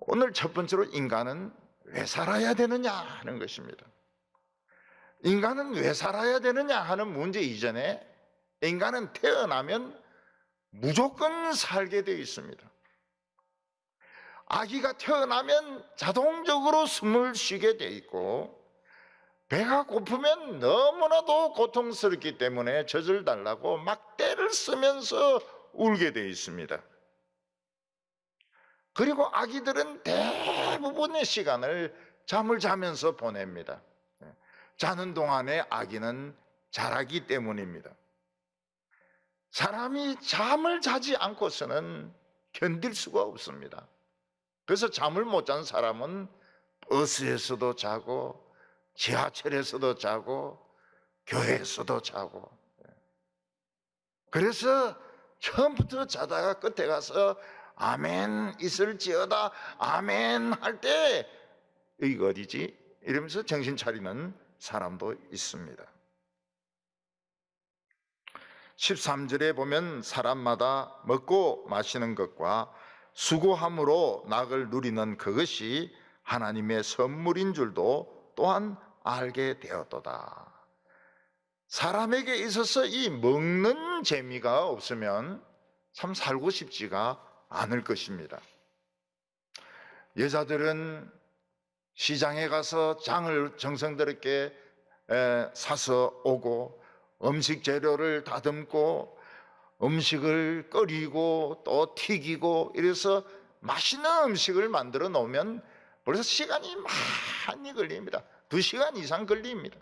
오늘 첫 번째로 인간은 왜 살아야 되느냐 하는 것입니다. 인간은 왜 살아야 되느냐 하는 문제 이전에 인간은 태어나면 무조건 살게 되어 있습니다. 아기가 태어나면 자동적으로 숨을 쉬게 되어 있고, 배가 고프면 너무나도 고통스럽기 때문에 젖을 달라고 막 떼를 쓰면서 울게 되어 있습니다. 그리고 아기들은 대부분의 시간을 잠을 자면서 보냅니다. 자는 동안에 아기는 자라기 때문입니다. 사람이 잠을 자지 않고서는 견딜 수가 없습니다. 그래서 잠을 못 잔 사람은 버스에서도 자고, 지하철에서도 자고, 교회에서도 자고. 그래서 처음부터 자다가 끝에 가서 아멘 있을지어다 아멘 할 때 여기가 어디지? 이러면서 정신 차리는 사람도 있습니다. 13절에 보면 사람마다 먹고 마시는 것과 수고함으로 낙을 누리는 그것이 하나님의 선물인 줄도 또한 알게 되었도다. 사람에게 있어서 이 먹는 재미가 없으면 참 살고 싶지가 않을 것입니다. 여자들은 시장에 가서 장을 정성스럽게 사서 오고, 음식 재료를 다듬고 음식을 끓이고 또 튀기고 이래서 맛있는 음식을 만들어 놓으면 벌써 시간이 많이 걸립니다. 2시간 이상 걸립니다.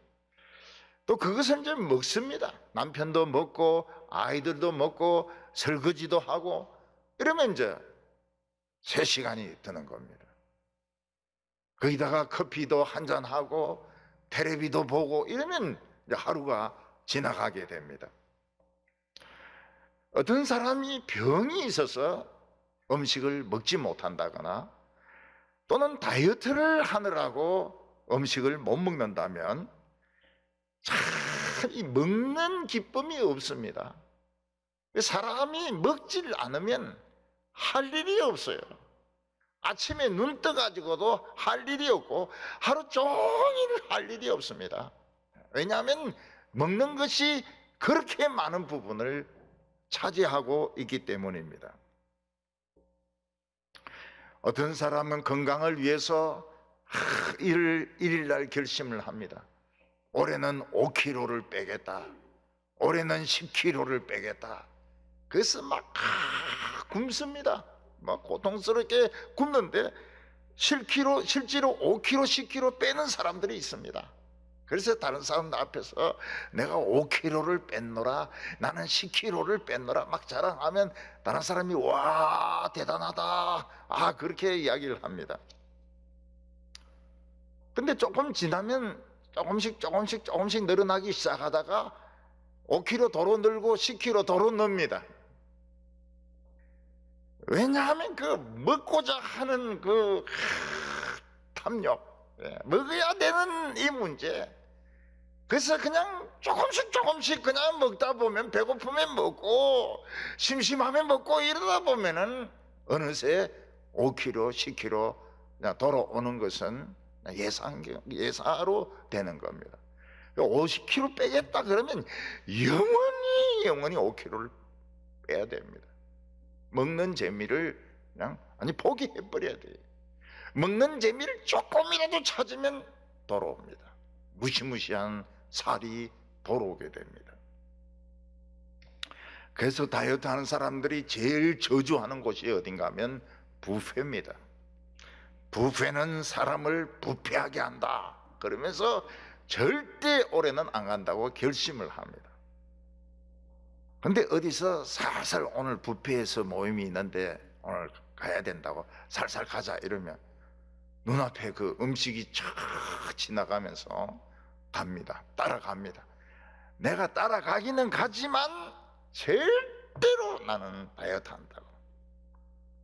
또 그것을 이제 먹습니다. 남편도 먹고 아이들도 먹고 설거지도 하고 이러면 이제 3시간이 드는 겁니다. 거기다가 커피도 한잔하고 텔레비도 보고 이러면 이제 하루가 지나가게 됩니다. 어떤 사람이 병이 있어서 음식을 먹지 못한다거나 또는 다이어트를 하느라고 음식을 못 먹는다면 참 이 먹는 기쁨이 없습니다. 사람이 먹질 않으면 할 일이 없어요. 아침에 눈 떠가지고도 할 일이 없고 하루 종일 할 일이 없습니다. 왜냐하면 먹는 것이 그렇게 많은 부분을 차지하고 있기 때문입니다. 어떤 사람은 건강을 위해서 일일날 결심을 합니다. 올해는 5kg를 빼겠다. 올해는 10kg를 빼겠다. 그래서 막 굶습니다. 막 고통스럽게 굶는데 실제로 5kg, 10kg 빼는 사람들이 있습니다. 그래서 다른 사람들 앞에서 내가 5kg를 뺐노라, 나는 10kg를 뺐노라 막 자랑하면 다른 사람이 와 대단하다 그렇게 이야기를 합니다. 근데 조금 지나면 조금씩 늘어나기 시작하다가 5kg 도로 늘고 10kg 도로 늡니다. 왜냐하면 그 먹고자 하는 그 탐욕, 먹어야 되는 이 문제. 그래서 그냥 조금씩 그냥 먹다 보면 배고프면 먹고 심심하면 먹고 이러다 보면은 어느새 5kg, 10kg 돌아오는 것은 예사로 되는 겁니다. 50kg 빼겠다 그러면 영원히 5kg를 빼야 됩니다. 먹는 재미를 그냥 포기해버려야 돼요. 먹는 재미를 조금이라도 찾으면 돌아옵니다. 무시무시한 살이 돌아오게 됩니다. 그래서 다이어트 하는 사람들이 제일 저주하는 곳이 어딘가 하면 뷔페입니다. 뷔페는 사람을 부패하게 한다 그러면서 절대 올해는 안 간다고 결심을 합니다. 근데 어디서 살살 오늘 뷔페에서 모임이 있는데 오늘 가야 된다고 살살 가자 이러면 눈앞에 그 음식이 쫙 지나가면서 갑니다. 따라갑니다. 내가 따라가기는 가지만 절대로 나는 다이어트 한다고.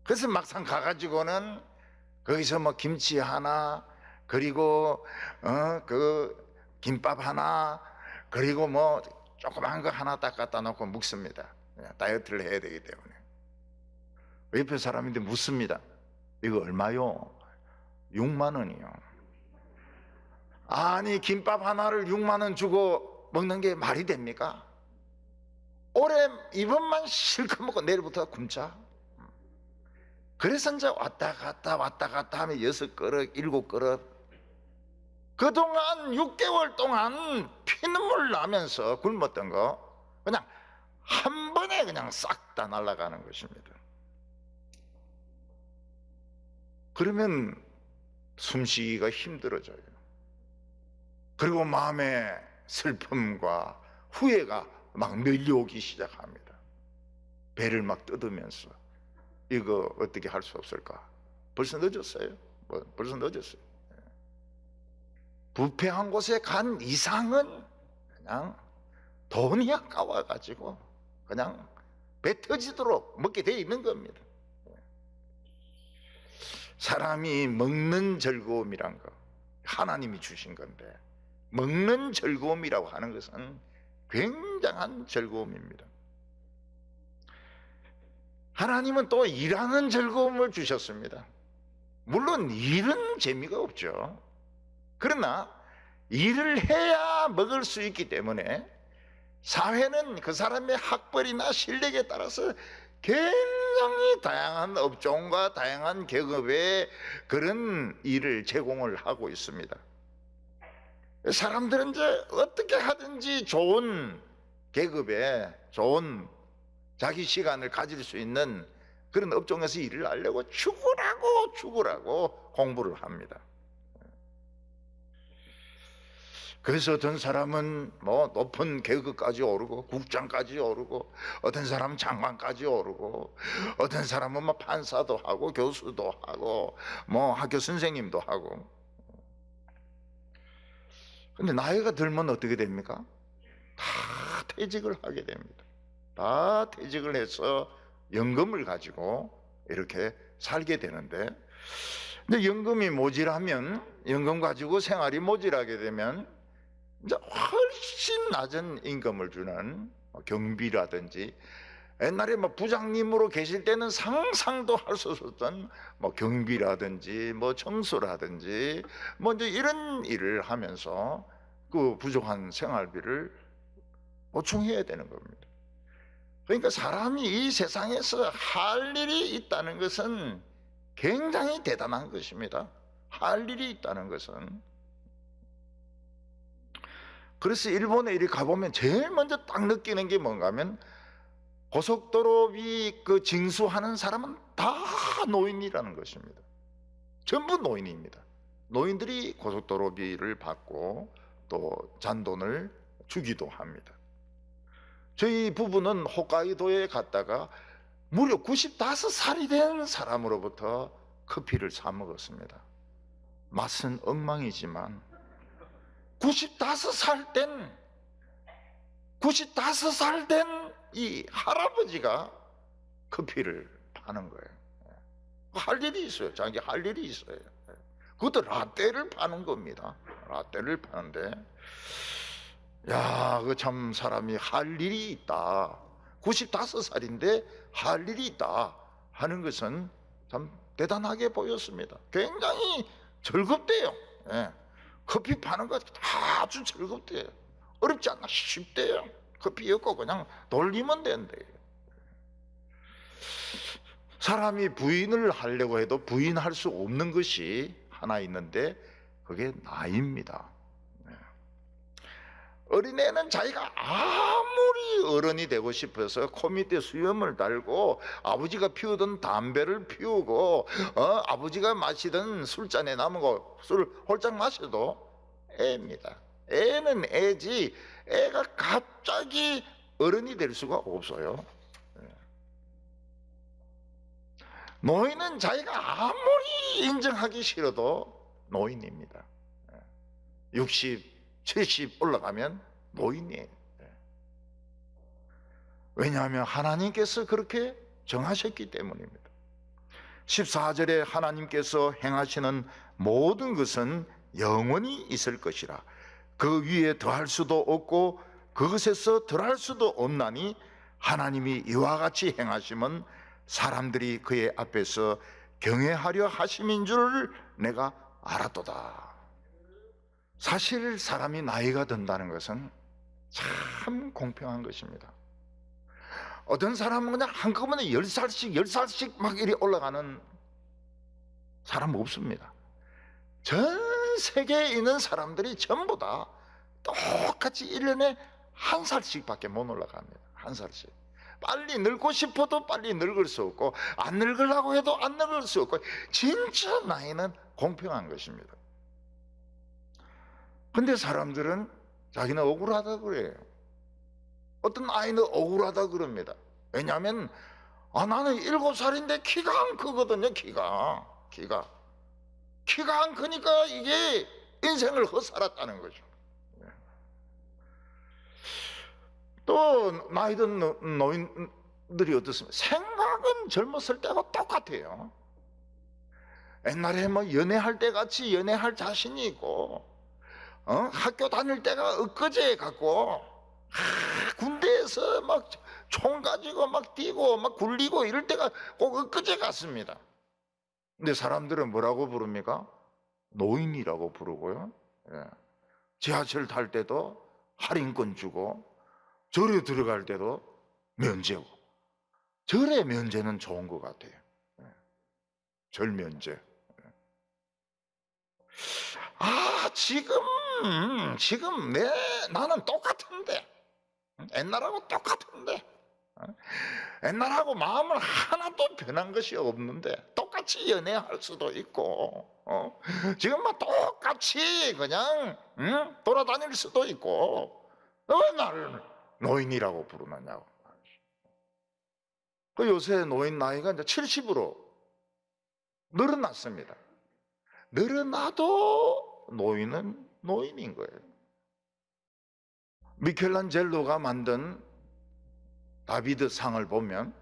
그래서 막상 가가지고는 거기서 뭐 김치 하나, 그리고 그 김밥 하나, 그리고 뭐 조그만 거 하나 딱 갖다 놓고 먹습니다. 다이어트를 해야 되기 때문에. 옆에 사람인데 묻습니다. 이거 얼마요? 6만 원이요. 아니 김밥 하나를 6만 원 주고 먹는 게 말이 됩니까? 올해 이번만 실컷 먹고 내일부터 굶자. 그래서 이제 왔다 갔다 하면 6그릇 7그릇, 그동안 6개월 동안 피눈물 나면서 굶었던 거 그냥 한 번에 그냥 싹 다 날아가는 것입니다. 그러면 숨쉬기가 힘들어져요. 그리고 마음에 슬픔과 후회가 막 밀려오기 시작합니다. 배를 막 뜯으면서 이거 어떻게 할 수 없을까? 벌써 늦었어요. 벌써 늦었어요. 부패한 곳에 간 이상은 그냥 돈이 아까워가지고 그냥 배 터지도록 먹게 돼 있는 겁니다. 사람이 먹는 즐거움이란 거 하나님이 주신 건데, 먹는 즐거움이라고 하는 것은 굉장한 즐거움입니다. 하나님은 또 일하는 즐거움을 주셨습니다. 물론 일은 재미가 없죠. 그러나 일을 해야 먹을 수 있기 때문에 사회는 그 사람의 학벌이나 실력에 따라서 굉장히 다양한 업종과 다양한 계급의 그런 일을 제공을 하고 있습니다. 사람들은 이제 어떻게 하든지 좋은 계급에 좋은 자기 시간을 가질 수 있는 그런 업종에서 일을 하려고 죽으라고 공부를 합니다. 그래서 어떤 사람은 뭐 높은 계급까지 오르고 국장까지 오르고, 어떤 사람은 장관까지 오르고, 어떤 사람은 뭐 판사도 하고 교수도 하고 뭐 학교 선생님도 하고. 근데 나이가 들면 어떻게 됩니까? 다 퇴직을 하게 됩니다. 다 퇴직을 해서 연금을 가지고 이렇게 살게 되는데, 근데 연금이 모자라면, 연금 가지고 생활이 모자라게 되면 이제 훨씬 낮은 임금을 주는 경비라든지, 옛날에 뭐 부장님으로 계실 때는 상상도 할 수 없었던 뭐 경비라든지 뭐 청소라든지 뭐 이제 이런 일을 하면서 그 부족한 생활비를 보충해야 되는 겁니다. 그러니까 사람이 이 세상에서 할 일이 있다는 것은 굉장히 대단한 것입니다. 할 일이 있다는 것은. 그래서 일본에 이리 가보면 제일 먼저 딱 느끼는 게 뭔가 하면, 고속도로비 그 징수하는 사람은 다 노인이라는 것입니다. 전부 노인입니다. 노인들이 고속도로비를 받고 또 잔돈을 주기도 합니다. 저희 부부는 홋카이도에 갔다가 무려 95살이 된 사람으로부터 커피를 사 먹었습니다. 맛은 엉망이지만 95살 된 이 할아버지가 커피를 파는 거예요. 할 일이 있어요. 자기 할 일이 있어요. 그것도 라떼를 파는 겁니다. 라떼를 파는데, 야, 그 참 사람이 할 일이 있다. 95살인데 할 일이 있다 하는 것은 참 대단하게 보였습니다. 굉장히 즐겁대요. 예. 커피 파는 거 아주 즐겁대요. 어렵지 않나, 쉽대요. 커피 엮고 그냥 돌리면 된대요. 사람이 부인을 하려고 해도 부인할 수 없는 것이 하나 있는데, 그게 나이입니다. 어린애는 자기가 아무리 어른이 되고 싶어서 코 밑에 수염을 달고 아버지가 피우던 담배를 피우고 아버지가 마시던 술잔에 남은 거 술 홀짝 마셔도 애입니다. 애는 애지 애가 갑자기 어른이 될 수가 없어요. 노인은 자기가 아무리 인정하기 싫어도 노인입니다. 60, 70 올라가면 노인이에요. 왜냐하면 하나님께서 그렇게 정하셨기 때문입니다. 14절에 하나님께서 행하시는 모든 것은 영원히 있을 것이라. 그 위에 더할 수도 없고 그것에서 덜할 수도 없나니, 하나님이 이와 같이 행하시면 사람들이 그의 앞에서 경외하려 하심인 줄 내가 알았도다. 사실 사람이 나이가 든다는 것은 참 공평한 것입니다. 어떤 사람은 그냥 한꺼번에 10살씩 막 이리 올라가는 사람 없습니다. 전 세계에 있는 사람들이 전부 다 똑같이 1년에 한 살씩밖에 못 올라갑니다. 한 살씩. 빨리 늙고 싶어도 빨리 늙을 수 없고, 안 늙으려고 해도 안 늙을 수 없고, 진짜 나이는 공평한 것입니다. 근데 사람들은 자기는 억울하다 그래요. 어떤 아이는 억울하다 그럽니다. 왜냐하면 나는 7살인데 키가 안 크거든요. 키가 안 크니까 이게 인생을 헛살았다는 거죠. 또 나이 든 노인들이 어떻습니까? 생각은 젊었을 때하고 똑같아요. 옛날에 뭐 연애할 때 같이 연애할 자신이 있고, 학교 다닐 때가 엊그제 같고, 군대에서 막 총 가지고 막 뛰고 막 굴리고 이럴 때가 꼭 엊그제 같습니다. 근데 사람들은 뭐라고 부릅니까? 노인이라고 부르고요. 예. 지하철 탈 때도 할인권 주고, 절에 들어갈 때도 면제고. 절의 면제는 좋은 것 같아요. 예. 절 면제. 지금 나는 똑같은데, 옛날하고 똑같은데, 옛날하고 마음은 하나도 변한 것이 없는데 똑같이 연애할 수도 있고, 지금 막 똑같이 그냥 돌아다닐 수도 있고, 왜 나를 노인이라고 부르느냐고. 그 요새 노인 나이가 이제 70으로 늘어났습니다. 늘어나도 노인은 노인인 거예요. 미켈란젤로가 만든 다비드 상을 보면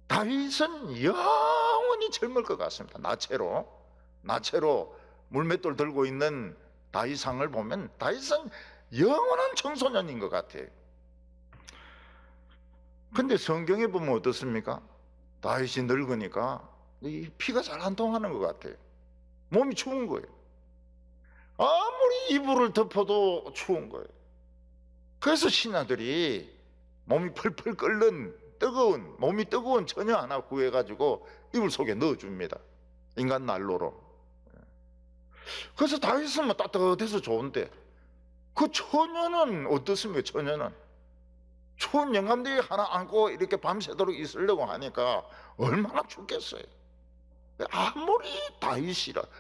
다윗은 영원히 젊을 것 같습니다. 나체로 물맷돌 들고 있는 다윗상을 보면 다윗은 영원한 청소년인 것 같아요. 근데 성경에 보면 어떻습니까? 다윗이 늙으니까 이 피가 잘 안 통하는 것 같아요. 몸이 추운 거예요. 아무리 이불을 덮어도 추운 거예요. 그래서 신하들이 몸이 펄펄 끓는 몸이 뜨거운 처녀 하나 구해가지고 이불 속에 넣어줍니다. 인간 난로로. 그래서 다윗은 뭐 따뜻해서 좋은데, 그 처녀는 어떻습니까? 처녀는 추운 영감들이 하나 안고 이렇게 밤새도록 있으려고 하니까 얼마나 춥겠어요. 아무리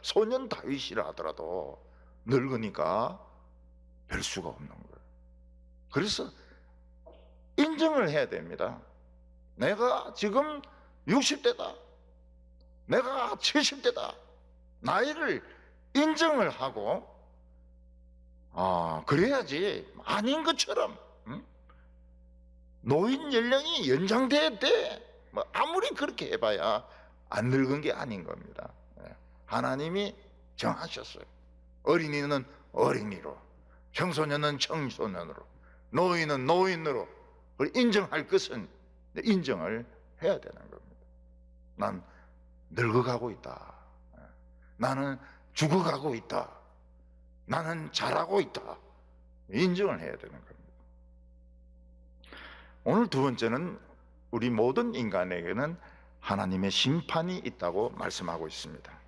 소년 다윗이라 하더라도 늙으니까 별 수가 없는 거예요. 그래서 인정을 해야 됩니다. 내가 지금 60대다, 내가 70대다, 나이를 인정을 하고, 그래야지 아닌 것처럼 노인 연령이 연장돼야 돼. 뭐 아무리 그렇게 해봐야 안 늙은 게 아닌 겁니다. 하나님이 정하셨어요. 어린이는 어린이로, 청소년은 청소년으로, 노인은 노인으로 인정할 것은 인정을 해야 되는 겁니다. 난 늙어가고 있다, 나는 죽어가고 있다, 나는 잘하고 있다, 인정을 해야 되는 겁니다. 오늘 두 번째는 우리 모든 인간에게는 하나님의 심판이 있다고 말씀하고 있습니다.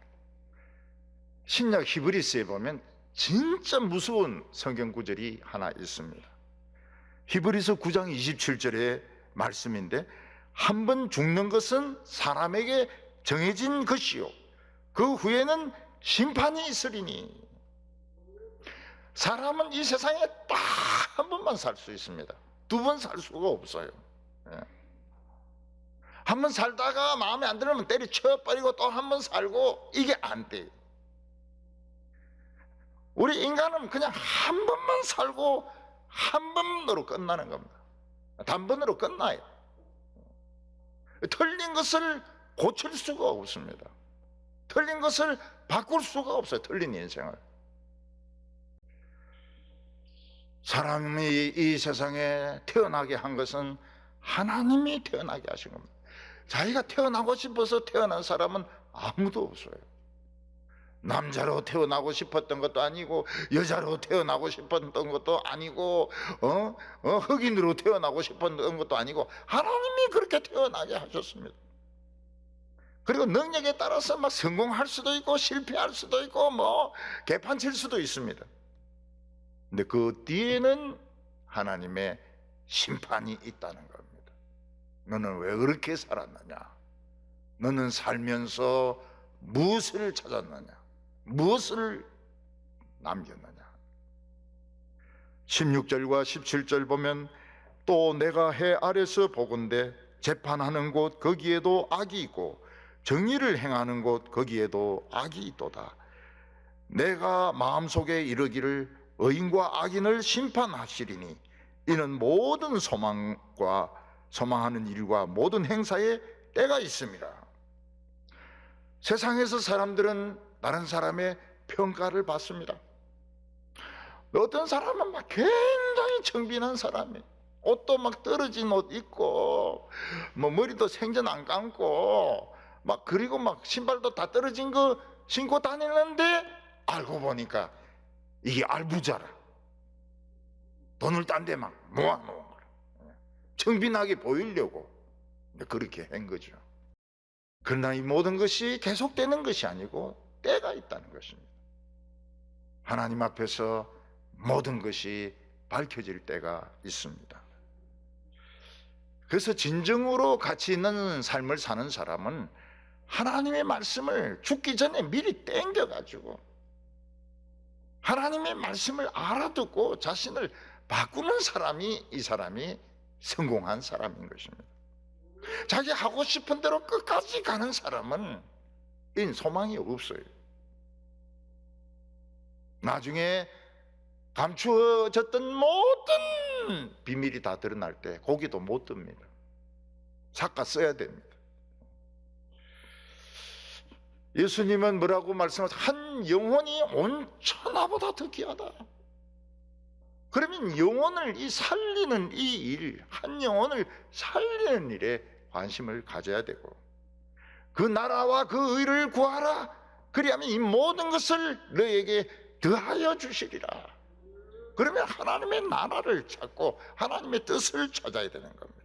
신약 히브리서에 보면 진짜 무서운 성경 구절이 하나 있습니다. 히브리서 9장 27절의 말씀인데, 한 번 죽는 것은 사람에게 정해진 것이요 그 후에는 심판이 있으리니. 사람은 이 세상에 딱 한 번만 살 수 있습니다. 두 번 살 수가 없어요. 한 번 살다가 마음에 안 들면 때려쳐버리고 또 한 번 살고, 이게 안 돼요. 우리 인간은 그냥 한 번만 살고 한 번으로 끝나는 겁니다. 단번으로 끝나요. 틀린 것을 고칠 수가 없습니다. 틀린 것을 바꿀 수가 없어요. 틀린 인생을. 사람이 이 세상에 태어나게 한 것은 하나님이 태어나게 하신 겁니다. 자기가 태어나고 싶어서 태어난 사람은 아무도 없어요. 남자로 태어나고 싶었던 것도 아니고, 여자로 태어나고 싶었던 것도 아니고, 흑인으로 태어나고 싶었던 것도 아니고, 하나님이 그렇게 태어나게 하셨습니다. 그리고 능력에 따라서 막 성공할 수도 있고 실패할 수도 있고 뭐 개판칠 수도 있습니다. 근데 그 뒤에는 하나님의 심판이 있다는 겁니다. 너는 왜 그렇게 살았느냐? 너는 살면서 무엇을 찾았느냐? 무엇을 남겼느냐? 16절과 17절 보면 또 내가 해 아래서 보건대 재판하는 곳 거기에도 악이 있고 정의를 행하는 곳 거기에도 악이 있도다. 내가 마음속에 이르기를 의인과 악인을 심판하시리니 이는 모든 소망하는 일과 모든 행사에 때가 있습니다. 세상에서 사람들은 다른 사람의 평가를 받습니다. 어떤 사람은 막 굉장히 청빈한 사람이, 옷도 막 떨어진 옷 입고 뭐 머리도 생전 안 감고 막 그리고 막 신발도 다 떨어진 거 신고 다니는데 알고 보니까 이게 알부자라. 돈을 딴 데 막 모아놓은 거라. 청빈하게 보이려고 그렇게 한 거죠. 그러나 이 모든 것이 계속되는 것이 아니고 때가 있다는 것입니다. 하나님 앞에서 모든 것이 밝혀질 때가 있습니다. 그래서 진정으로 가치 있는 삶을 사는 사람은 하나님의 말씀을 죽기 전에 미리 땡겨가지고 하나님의 말씀을 알아듣고 자신을 바꾸는 사람이 이 사람이 성공한 사람인 것입니다. 자기 하고 싶은 대로 끝까지 가는 사람은 이 소망이 없어요. 나중에 감추어졌던 모든 비밀이 다 드러날 때 고기도 못 듭니다. 삭가 써야 됩니다. 예수님은 뭐라고 말씀하세요? 한 영혼이 온 천하보다 더 귀하다. 그러면 영혼을 살리는 이 일, 한 영혼을 살리는 일에 관심을 가져야 되고 그 나라와 그 의를 구하라. 그리하면 이 모든 것을 너에게 더하여 주시리라. 그러면 하나님의 나라를 찾고 하나님의 뜻을 찾아야 되는 겁니다.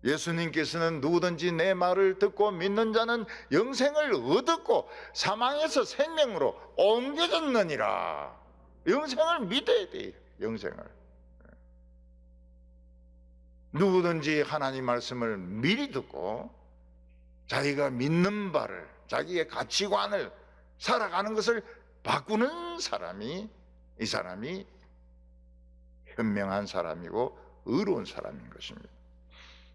예수님께서는 누구든지 내 말을 듣고 믿는 자는 영생을 얻었고 사망에서 생명으로 옮겨졌느니라. 영생을 믿어야 돼요. 영생을. 누구든지 하나님 말씀을 미리 듣고 자기가 믿는 바를, 자기의 가치관을 살아가는 것을 바꾸는 사람이, 이 사람이 현명한 사람이고 의로운 사람인 것입니다.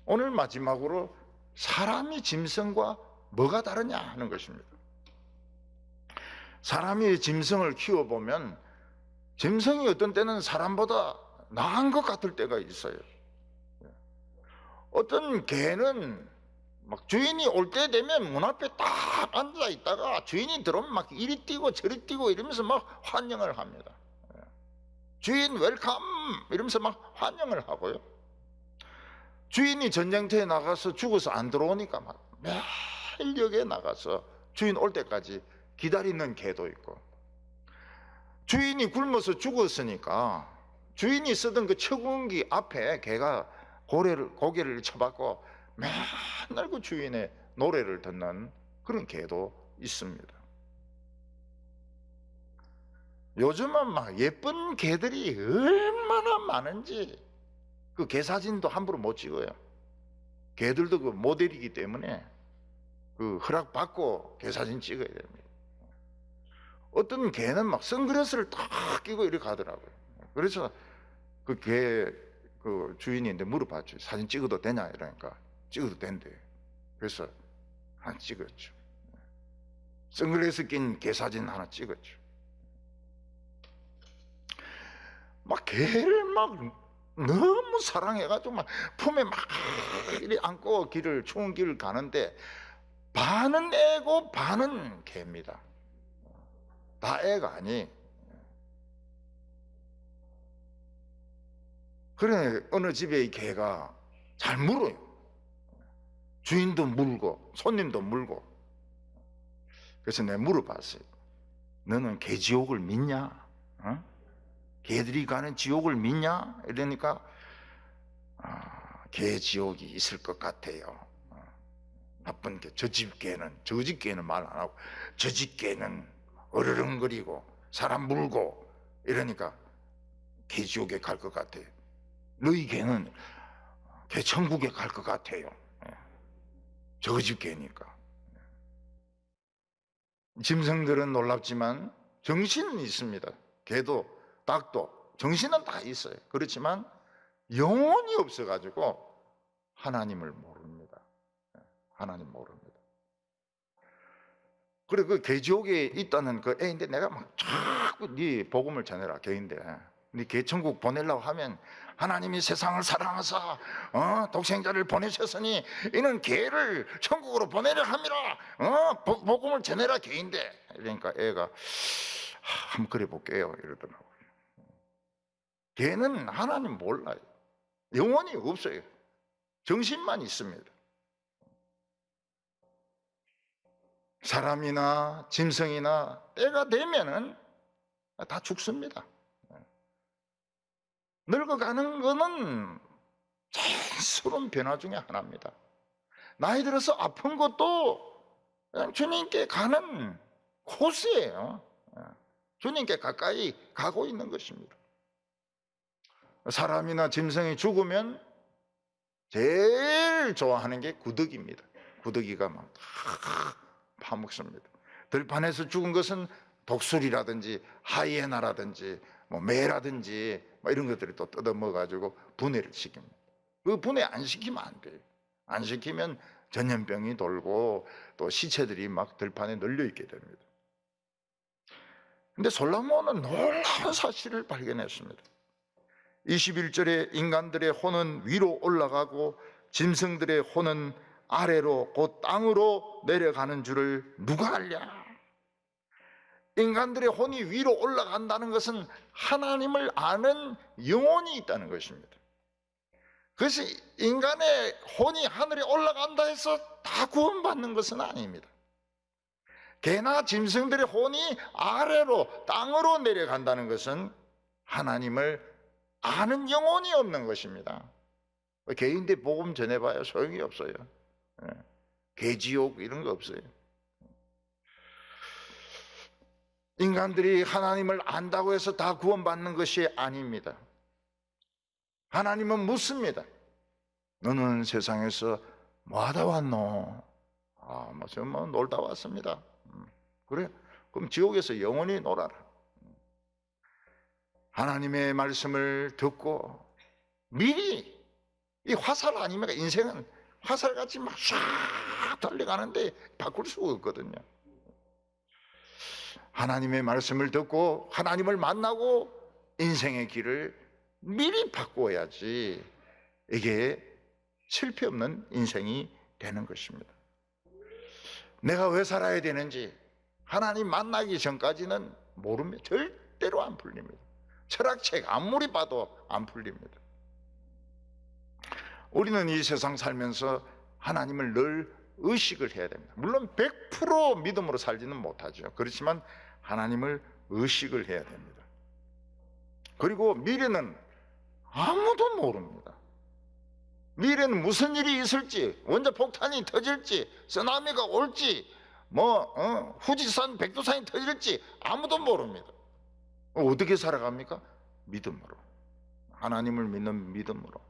오늘 마지막으로 사람이 짐승과 뭐가 다르냐 하는 것입니다. 사람이 짐승을 키워보면 짐승이 어떤 때는 사람보다 나은 것 같을 때가 있어요. 어떤 개는 막 주인이 올 때 되면 문 앞에 딱 앉아 있다가 주인이 들어오면 막 이리 뛰고 저리 뛰고 이러면서 막 환영을 합니다. 주인 웰컴 이러면서 막 환영을 하고요. 주인이 전쟁터에 나가서 죽어서 안 들어오니까 막 매일 역에 나가서 주인 올 때까지 기다리는 개도 있고, 주인이 굶어서 죽었으니까 주인이 쓰던 그 처궁기 앞에 개가 고개를 쳐박고 맨날 그 주인의 노래를 듣는 그런 개도 있습니다. 요즘은 막 예쁜 개들이 얼마나 많은지 그 개 사진도 함부로 못 찍어요. 개들도 그 모델이기 때문에 그 허락 받고 개 사진 찍어야 됩니다. 어떤 개는 막 선글라스를 탁 끼고 이렇게 가더라고요. 그래서 그 개 그 주인인데 물어봤죠. 사진 찍어도 되냐 이러니까 찍어도 된대. 그래서 하나 찍었죠. 선글라스 낀 개 사진 하나 찍었죠. 막 개를 막 너무 사랑해가지고 막 품에 막 이리 안고 추운 길을 가는데 반은 애고 반은 개입니다. 다 애가 아니. 그래 어느 집에 이 개가 잘 물어요. 주인도 물고 손님도 물고. 그래서 내가 물어봤어요. 너는 개지옥을 믿냐? 어? 개들이 가는 지옥을 믿냐? 이러니까 개지옥이 있을 것 같아요. 나쁜 개, 저 집 개는 말 안 하고 저 집 개는 어르렁거리고 사람 물고 이러니까 개지옥에 갈 것 같아요. 너희 개는 개천국에 갈 것 같아요. 저 집 개니까. 짐승들은 놀랍지만 정신은 있습니다. 개도 닭도 정신은 다 있어요. 그렇지만 영혼이 없어가지고 하나님을 모릅니다. 하나님 모릅니다. 그래 그 개지옥에 있다는 그 애인데 내가 막 자꾸 네 복음을 전해라. 개인데 네 개천국 보내려고 하면 하나님이 세상을 사랑하사 독생자를 보내셨으니 이는 개를 천국으로 보내려 함이라. 복음을 전해라 개인데. 그러니까 애가 한번 그래 볼게요 이러더라고요. 개는 하나님 몰라요. 영혼이 없어요. 정신만 있습니다. 사람이나 짐승이나 때가 되면은 다 죽습니다. 늙어가는 거는 자연스러운 변화 중에 하나입니다. 나이 들어서 아픈 것도 그냥 주님께 가는 코스예요. 주님께 가까이 가고 있는 것입니다. 사람이나 짐승이 죽으면 제일 좋아하는 게 구더기입니다. 구더기가 막 파먹습니다. 들판에서 죽은 것은 독수리라든지 하이에나라든지 매라든지 이런 것들이 또 뜯어먹어가지고 분해를 시킵니다. 그 분해 안 시키면 안 돼요. 안 시키면 전염병이 돌고 또 시체들이 막 들판에 널려 있게 됩니다. 근데 솔로몬은 놀라운 사실을 발견했습니다. 21절에 인간들의 혼은 위로 올라가고 짐승들의 혼은 아래로 곧 땅으로 내려가는 줄을 누가 알랴? 인간들의 혼이 위로 올라간다는 것은 하나님을 아는 영혼이 있다는 것입니다. 그래서 인간의 혼이 하늘에 올라간다 해서 다 구원받는 것은 아닙니다. 개나 짐승들의 혼이 아래로 땅으로 내려간다는 것은 하나님을 아는 영혼이 없는 것입니다. 개인데 복음 전해봐야 소용이 없어요. 개지옥 이런 거 없어요. 인간들이 하나님을 안다고 해서 다 구원받는 것이 아닙니다. 하나님은 묻습니다. 너는 세상에서 뭐 하다 왔노? 뭐 놀다 왔습니다. 그래? 그럼 지옥에서 영원히 놀아라. 하나님의 말씀을 듣고 미리 이 화살 아닙니까? 인생은 화살같이 막 쫙 달려가는데 바꿀 수가 없거든요. 하나님의 말씀을 듣고 하나님을 만나고 인생의 길을 미리 바꾸어야지 이게 실패 없는 인생이 되는 것입니다. 내가 왜 살아야 되는지 하나님 만나기 전까지는 모릅니다. 절대로 안 풀립니다. 철학책 아무리 봐도 안 풀립니다. 우리는 이 세상 살면서 하나님을 늘 의식을 해야 됩니다. 물론 100% 믿음으로 살지는 못하죠. 그렇지만 하나님을 의식을 해야 됩니다. 그리고 미래는 아무도 모릅니다. 미래는 무슨 일이 있을지, 원자폭탄이 터질지, 쓰나미가 올지, 후지산, 백두산이 터질지 아무도 모릅니다. 어떻게 살아갑니까? 믿음으로. 하나님을 믿는 믿음으로.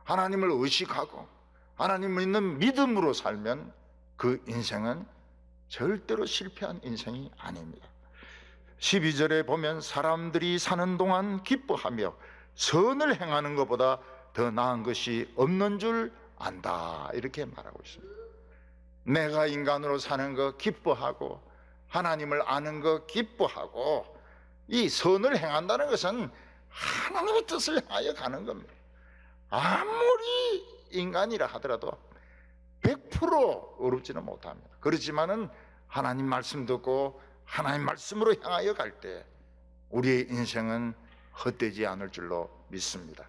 하나님을 의식하고 하나님을 믿는 믿음으로 살면 그 인생은 절대로 실패한 인생이 아닙니다. 12절에 보면 사람들이 사는 동안 기뻐하며 선을 행하는 것보다 더 나은 것이 없는 줄 안다 이렇게 말하고 있습니다. 내가 인간으로 사는 거 기뻐하고 하나님을 아는 거 기뻐하고 이 선을 행한다는 것은 하나님의 뜻을 행하여 가는 겁니다. 아무리 인간이라 하더라도 100% 어렵지는 못합니다. 그렇지만은 하나님 말씀 듣고 하나님 말씀으로 향하여 갈 때 우리의 인생은 헛되지 않을 줄로 믿습니다.